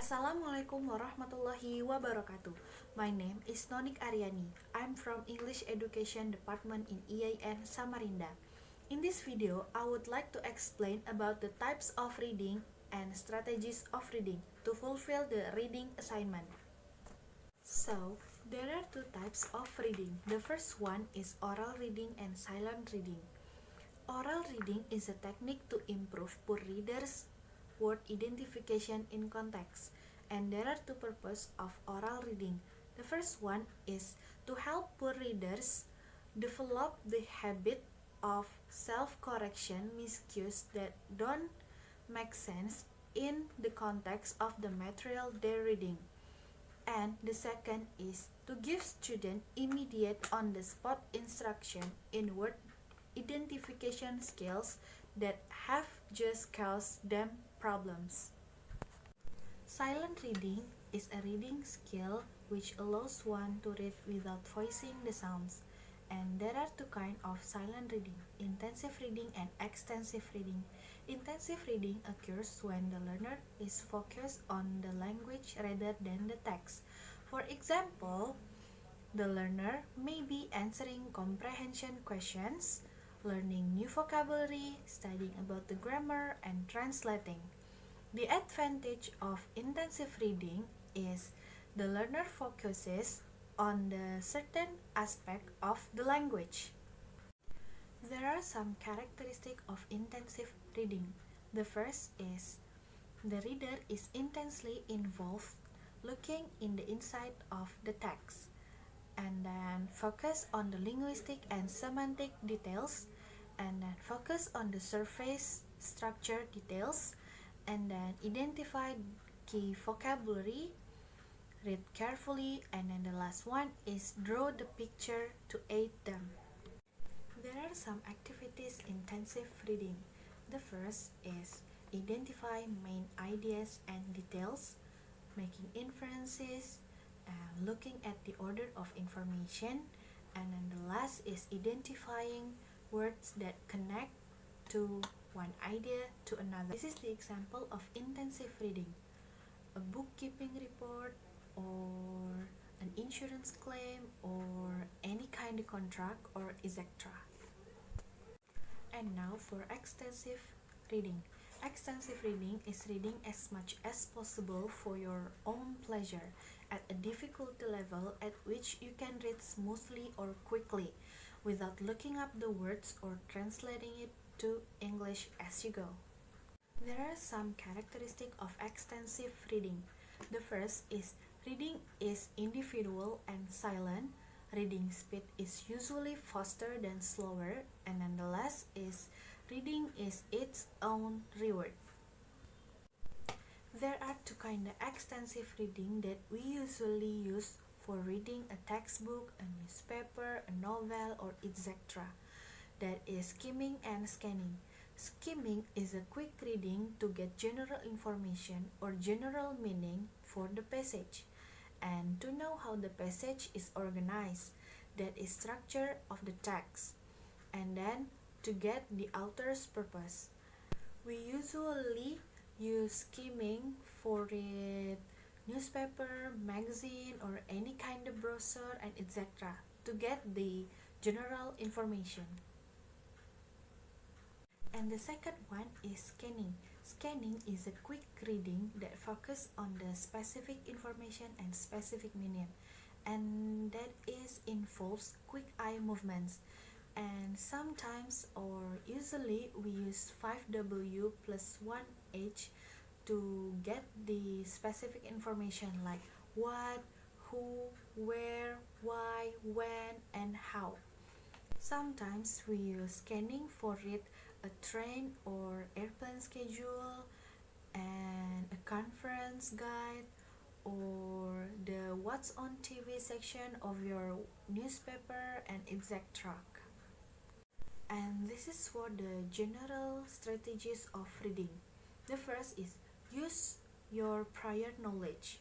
Assalamualaikum warahmatullahi wabarakatuh. My name is Nonik Ariani. I'm from English Education Department in EIN Samarinda. In this video, I would like to explain about the types of reading and strategies of reading to fulfill the reading assignment. So, there are two types of reading. The first one is oral reading and silent reading. Oral reading is a technique to improve poor readers' word identification in context, and there are two purposes of oral reading. The first one is to help poor readers develop the habit of self-correction miscues that don't make sense in the context of the material they're reading. And the second is to give students immediate on-the-spot instruction in word identification skills that have just caused them problems. Silent reading is a reading skill which allows one to read without voicing the sounds. And there are two kinds of silent reading, intensive reading and extensive reading. Intensive reading occurs when the learner is focused on the language rather than the text. For example, the learner may be answering comprehension questions, learning new vocabulary, studying about the grammar, and translating. The advantage of intensive reading is the learner focuses on the certain aspect of the language. There are some characteristics of intensive reading. The first is the reader is intensely involved looking in the inside of the text, and then focus on the linguistic and semantic details, and then focus on the surface structure details, and then identify key vocabulary, read carefully, and then the last one is draw the picture to aid them. There are some activities intensive reading. The first is identify main ideas and details, making inferences, looking at the order of information, and then the last is identifying words that connect to one idea to another. This is the example of intensive reading: a bookkeeping report, or an insurance claim, or any kind of contract, or etc. And now for extensive reading. Extensive reading is reading as much as possible for your own pleasure at a difficulty level at which you can read smoothly or quickly without looking up the words or translating it to English as you go. There are some characteristics of extensive reading. The first is reading is individual and silent. Reading speed is usually faster than slower, and then the last is reading is its own reward. There are two kinds of extensive reading that we usually use for reading a textbook, a newspaper, a novel, or etc. That is skimming and scanning. Skimming is a quick reading to get general information or general meaning for the passage, and to know how the passage is organized, that is structure of the text, and then to get the author's purpose. We usually use skimming for read newspaper, magazine, or any kind of brochure and etc. to get the general information. And the second one is scanning. Scanning is a quick reading that focuses on the specific information and specific meaning, and that is involves quick eye movements. And sometimes or usually we use 5W plus 1H to get the specific information like what, who, where, why, when, and how. Sometimes we use scanning for read a train or airplane schedule, and a conference guide, or the what's on TV section of your newspaper, and etc. And this is for the general strategies of reading. The first is use your prior knowledge.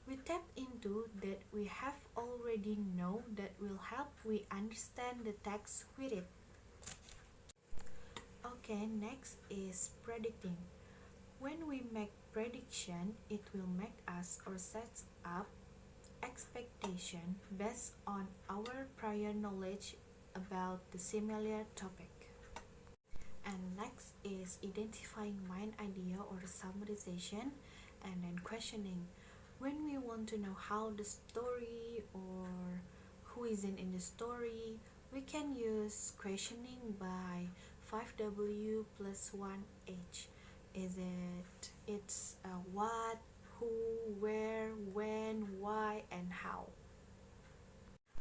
We tap into that we have already know that will help we understand the text we read. Okay, next is predicting. When we make prediction, it will make us or set up expectation based on our prior knowledge about the similar topic. And next is identifying main idea or summarization, and then questioning. When we want to know how the story or who is in the story, we can use questioning by 5W plus 1H. It's what, who, where, when, why, and how.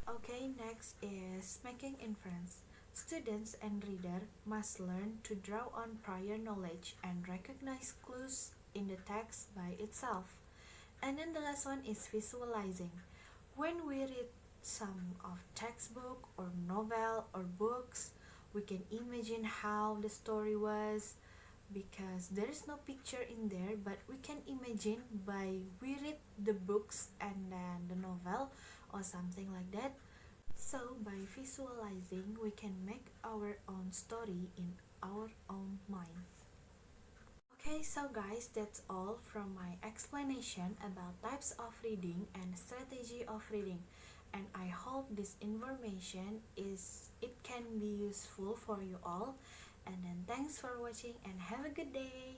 Okay, next is making inference. Students and reader must learn to draw on prior knowledge and recognize clues in the text by itself. And then the last one is visualizing. When we read some of textbook or novel or books, we can imagine how the story was, because there is no picture in there, but we can imagine by we read the books and then the novel or something like that. So by visualizing, we can make our own story in our own mind. Okay, so guys, that's all from my explanation about types of reading and strategy of reading. And I hope this information can be useful for you all. And then thanks for watching and have a good day.